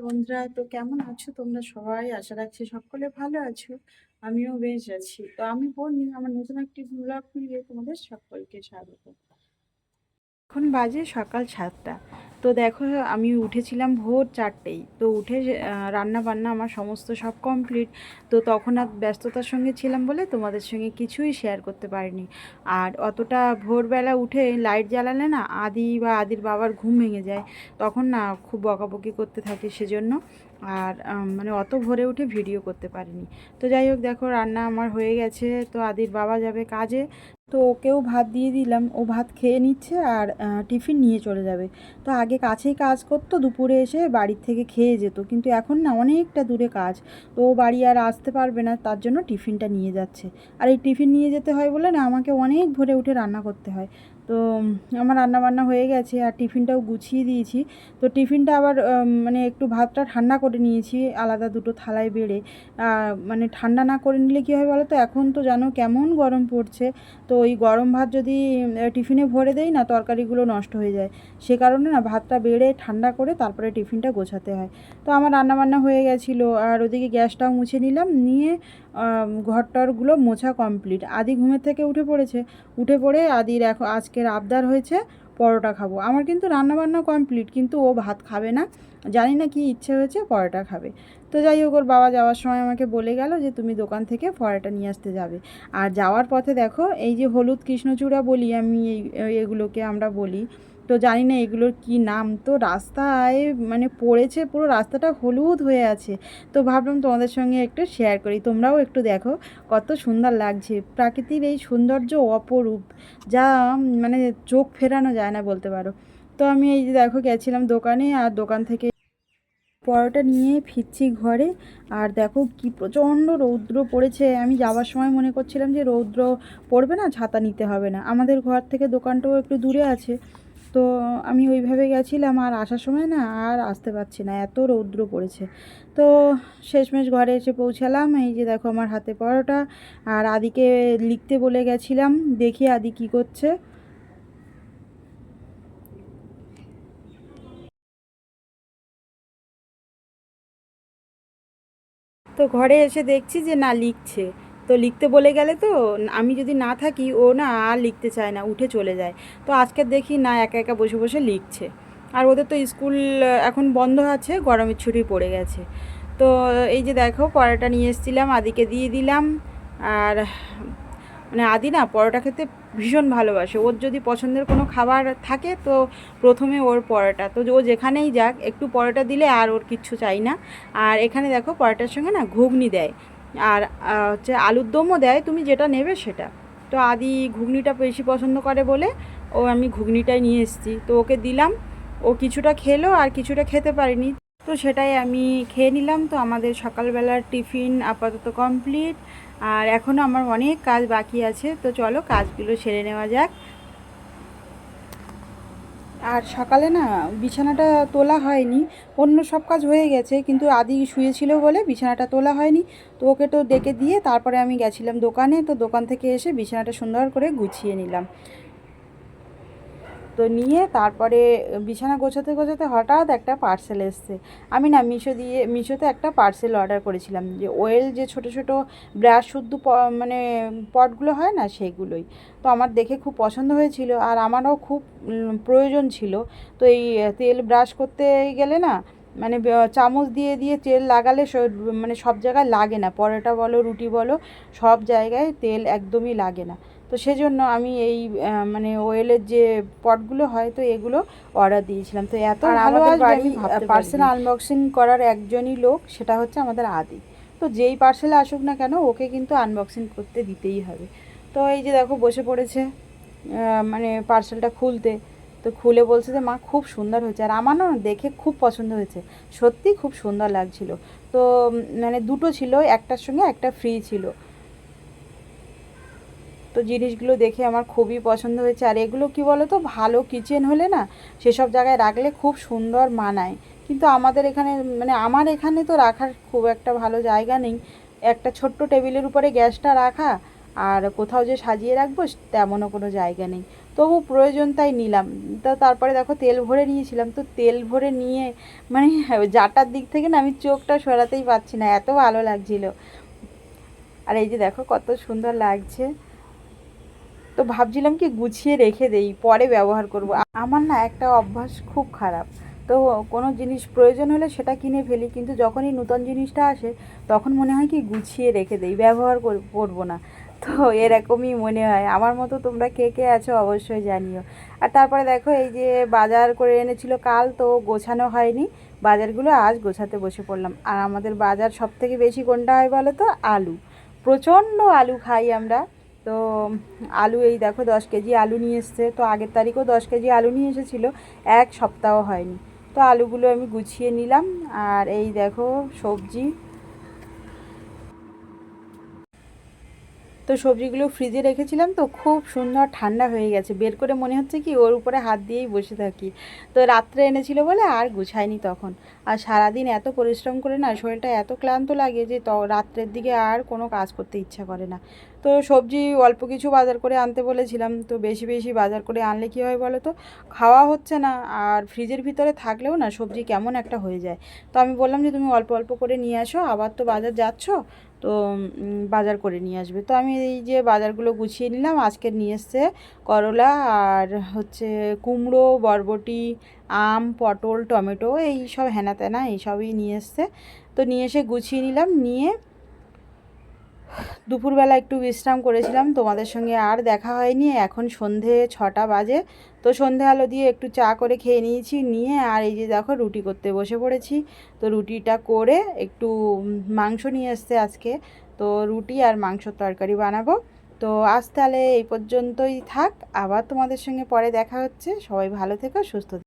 বন্ধুরা, তো কেমন আছো তোমরা সবাই? আশা রাখছি সকলে ভালো আছো। আমিও বেশ আছি। তো আমি বলি, আমার নতুন একটি ব্লগ ভিডিও তোমাদের সকলকে স্বাগত। এখন বাজে সকাল 7টা। তো দেখো, আমি উঠেছিলাম ভোর 4টেই। তো উঠে রান্না বান্না আমার সমস্ত সব কমপ্লিট। তো তখন আর ব্যস্ততার সঙ্গে ছিলাম বলে তোমাদের সঙ্গে কিছুই শেয়ার করতে পারিনি। আর অতটা ভোরবেলা উঠে লাইট জ্বালালে না আদির বাবার ঘুম ভেঙে যায়। তখন না খুব বকাবকি করতে থাকে, সেজন্য আর মানে অত ভোরে উঠে ভিডিও করতে পারিনি। তো যাই হোক, দেখো রান্না আমার হয়ে গেছে। তো আদির বাবা যাবে কাজে, তো ওকেও ভাত দিয়ে দিলাম। ও ভাত খেয়ে নিচ্ছে আর টিফিন নিয়ে চলে যাবে। তো আগে কাছেই কাজ করতো, দুপুরে এসে বাড়ির থেকে খেয়ে যেত, কিন্তু এখন না অনেকটা দূরে কাজ। তো ও বাড়ি আর আসতে পারবে না, তার জন্য টিফিনটা নিয়ে যাচ্ছে। আর এই টিফিন নিয়ে যেতে হয় বলে না আমাকে অনেক ভোরে উঠে রান্না করতে হয়। তো আমার রান্নাবান্না হয়ে গেছে আর টিফিনটাও গুছিয়ে দিয়েছি। তো টিফিনটা আবার মানে একটু ভাতটা ঠান্ডা করে নিয়েছি আলাদা দুটো থালায় বেড়ে। মানে ঠান্ডা না করে নিলে কী হয় বলো তো, এখন তো জানো কেমন গরম পড়ছে। তো ওই গরম ভাত যদি টিফিনে ভরে দেই না, তরকারিগুলো নষ্ট হয়ে যায়। সে কারণে না ভাতটা বেড়ে ঠান্ডা করে তারপরে টিফিনটা গোছাতে হয়। তো আমার রান্নাবান্না হয়ে গেছিলো আর ওদিকে গ্যাসটাও মুছে নিলাম, নিয়ে ঘরটরগুলো মোছা কমপ্লিট। আদি ঘুমের থেকে উঠে পড়েছে। উঠে পড়ে আদির এখন আজকের আবদার হয়েছে পরোটা খাবো। আমার কিন্তু রান্নাবান্না কমপ্লিট, কিন্তু ও ভাত খাবে না। জানি না কি ইচ্ছে হয়েছে, পরোটা খাবে। তো যাই হোক, ওর বাবা যাওয়ার সময় আমাকে বলে গেল যে তুমি দোকান থেকে পরোটা নিয়ে আসতে যাবে। আর যাওয়ার পথে দেখো, এই যে হলুদ কৃষ্ণচূড়া বলি আমি, এগুলোকে আমরা বলি। তো জানি না এগুলোর কি নাম। তো রাস্তায় মানে পড়েছে, পুরো রাস্তাটা হলুদ হয়ে আছে। তো ভাবলাম তোমাদের সঙ্গে একটু শেয়ার করি, তোমরাও একটু দেখো কত সুন্দর লাগছে। প্রাকৃতির এই সৌন্দর্য অপরূপ, যা মানে চোখ ফেরানো যায় না বলতে পারো। তো আমি এই যে দেখো গেছিলাম দোকানে, আর দোকান থেকে পরোটা নিয়ে ফিরছি ঘরে। আর দেখো কি প্রচণ্ড রৌদ্র পড়েছে। আমি যাওয়ার সময় মনে করছিলাম যে রৌদ্র পড়বে না, ছাতা নিতে হবে না। আমাদের ঘর থেকে দোকানটাও একটু দূরে আছে। তো আমি ওইভাবে গেছিলাম, আর আসার সময় না আর আসতে পারছি না, এত রৌদ্র পড়েছে। তো শেষমেশ ঘরে এসে পৌঁছালাম। এই যে দেখো আমার হাতে পরোটা। আর আদিকে লিখতে বলে গেছিলাম, দেখি আদি কি করছে। তো ঘরে এসে দেখছি যে না, লিখছে। তো লিখতে বলে গেলে তো আমি যদি না থাকি, ও না আর লিখতে চায় না, উঠে চলে যায়। তো আজকে দেখি না, একা একা বসে বসে লিখছে। আর ওদের তো স্কুল এখন বন্ধ আছে, গরমের ছুটি পড়ে গেছে। তো এই যে দেখো পরোটা নিয়ে এসেছিলাম, আদিকে দিয়ে দিলাম। আর মানে আদি না পরোটা খেতে ভীষণ ভালোবাসে। ওর যদি পছন্দের কোনো খাবার থাকে তো প্রথমে ওর পরোটা। তো ও যেখানেই যাক একটু পরোটা দিলে আর ওর কিচ্ছু চাই না। আর এখানে দেখো পরোটার সঙ্গে না ঘুগনি দেয়, আর হচ্ছে আলুর দমও দেয়, তুমি যেটা নেবে সেটা। তো আদি ঘুগনিটা বেশি পছন্দ করে বলে আমি ঘুগনিটাই নিয়ে এসেছি। তো ওকে দিলাম, ও কিছুটা খেলো আর কিছুটা খেতে পারিনি। তো সেটাই আমি খেয়ে নিলাম। তো আমাদের সকালবেলার টিফিন আপাতত কমপ্লিট। আর এখনও আমার অনেক কাজ বাকি আছে, তো চলো কাজগুলো সেরে নেওয়া যাক। আর সকালে না বিছানাটা তোলা হয়নি, অন্য সব কাজ হয়ে গেছে, কিন্তু আদি শুয়েছিল বলে বিছানাটা তোলা হয়নি। তো ওকে তো ডেকে দিয়ে তারপরে আমি গেছিলাম দোকানে। তো দোকান থেকে এসে বিছানাটা সুন্দর করে গুছিয়ে নিলাম। তো নিয়ে তারপরে বিছানা গোছাতে গোছাতে হঠাৎ একটা পার্সেল এসছে। আমি না মিশোতে একটা পার্সেল অর্ডার করেছিলাম, যে ওয়েল যে ছোট ছোট ব্রাশ শুদ্ধ মানে পটগুলো হয় না, সেগুলোই। তো আমার দেখে খুব পছন্দ হয়েছিল, আর আমারও খুব প্রয়োজন ছিল। তো এই তেল ব্রাশ করতে গেলে না, মানে চামচ দিয়ে দিয়ে তেল লাগালে মানে সব জায়গায় লাগে না, পরোটা বলো রুটি বলো, সব জায়গায় তেল একদমই লাগে না। তো সেজন্য আমি এই মানে ওয়েলের যে পটগুলো হয়, তো এগুলো অর্ডার দিয়েছিলাম। তো এত ভালো আসবে আমি ভাবতে পারসেল আনবক্সিং করার একজনই লোক, সেটা হচ্ছে আমাদের আদি। তো যেই পার্সেল আসুক না কেন ওকে কিন্তু আনবক্সিং করতে দিতেই হবে। তো এই যে দেখো বসে পড়েছে মানে পার্সেলটা খুলতে। তো খুলে বলছে যে মা খুব সুন্দর হয়েছে, আর আমার না দেখে খুব পছন্দ হয়েছে, সত্যি খুব সুন্দর লাগছিল। তো মানে দুটো ছিল, একটার সঙ্গে একটা ফ্রি ছিল। তো জিনিসগুলো দেখে আমার খুবই পছন্দ হয়েছে। আর এগুলো কি বলো তো, ভালো কিচেন হলে না সেসব জায়গায় রাখলে খুব সুন্দর মানায়। কিন্তু আমাদের এখানে মানে আমার এখানে তো রাখার খুব একটা ভালো জায়গা নেই। একটা ছোট্ট টেবিলের উপরে গ্যাসটা রাখা, আর কোথাও যে সাজিয়ে রাখবো তেমনও কোনো জায়গা নেই। তবু প্রয়োজন তাই নিলাম। তো তারপরে দেখো তেল ভরে নিয়েছিলাম, তো তেল ভরে নিয়ে মানে জাটার দিক থেকে না আমি চোখটা সরাতেই পারছি না, এত ভালো লাগছিল। আর এই যে দেখো কত সুন্দর লাগছে। তো ভাবছিলাম কি গুছিয়ে রেখে দেই, পরে ব্যবহার করব। আমার না একটা অভ্যাস খুব খারাপ। তো কোনো জিনিস প্রয়োজন হলে সেটা কিনে ফেলি, কিন্তু যখনই নতুন জিনিসটা আসে তখন মনে হয় কি গুছিয়ে রেখে দেই, ব্যবহার করবো না। তো এরকমই মনে হয়। আমার মতো তোমরা কে কে আছো অবশ্যই জানিও। আর তারপরে দেখো এই যে বাজার করে এনেছিল কাল, তো গোছানো হয়নি বাজারগুলো, আজ গোছাতে বসে পড়লাম। আর আমাদের বাজার সব থেকে বেশি কোনটা হয় বলো তো? আলু। প্রচণ্ড আলু খাই আমরা। তো আলু এই দেখো 10 কেজি আলু নিয়ে এসছে। তো আগের তারিখও 10 কেজি আলু নিয়ে এসেছিলো, এক সপ্তাহ হয়নি। তো আলুগুলো আমি গুছিয়ে নিলাম। আর এই দেখো সবজি। তো সবজিগুলো ফ্রিজে রেখেছিলাম, তো খুব সুন্দর ঠান্ডা হয়ে গেছে, বের করে মনে হচ্ছে কি ওর উপরে হাত দিয়েই বসে থাকি। তো রাত্রে এনেছিল বলে আর গুছাইনি তখন। আর সারাদিন এত পরিশ্রম করে না শরীরটা এত ক্লান্ত লাগে যে রাত্রের দিকে আর কোনো কাজ করতে ইচ্ছা করে না। তো সবজি অল্প কিছু বাজার করে আনতে বলেছিলাম, তো বেশি বেশি বাজার করে আনলে কী হয় বলো তো, খাওয়া হচ্ছে না। আর ফ্রিজের ভিতরে থাকলেও না সবজি কেমন একটা হয়ে যায়। তো আমি বললাম যে তুমি অল্প অল্প করে নিয়ে আসো, আবার তো বাজার যাচ্ছ, তো বাজার করে নিয়ে আসবে। তো আমি এই যে বাজারগুলো গুছিয়ে নিলাম। আজকে নিয়ে এসছে করলা, আর হচ্ছে কুমড়ো, বরবটি, আম, পটল, টমেটো, এই সব হেনা তেনা এইসবই নিয়ে এসছে। তো নিয়ে এসে গুছিয়ে নিলাম, নিয়ে দুপুরবেলা একটু বিশ্রাম করেছিলাম, তোমাদের সঙ্গে আর দেখা হয়নি। এখন সন্ধে 6টা বাজে। তো সন্ধে আলো দিয়ে একটু চা করে খেয়ে নিয়েছি, নিয়ে আর এই যে দেখো রুটি করতে বসে পড়েছি। তো রুটিটা করে একটু মাংস নিয়ে এসছে আজকে, তো রুটি আর মাংসর তরকারি বানাবো। তো আজ তাহলে এই পর্যন্তই থাক, আবার তোমাদের সঙ্গে পরে দেখা হচ্ছে। সবাই ভালো থেকো, সুস্থ থেকো।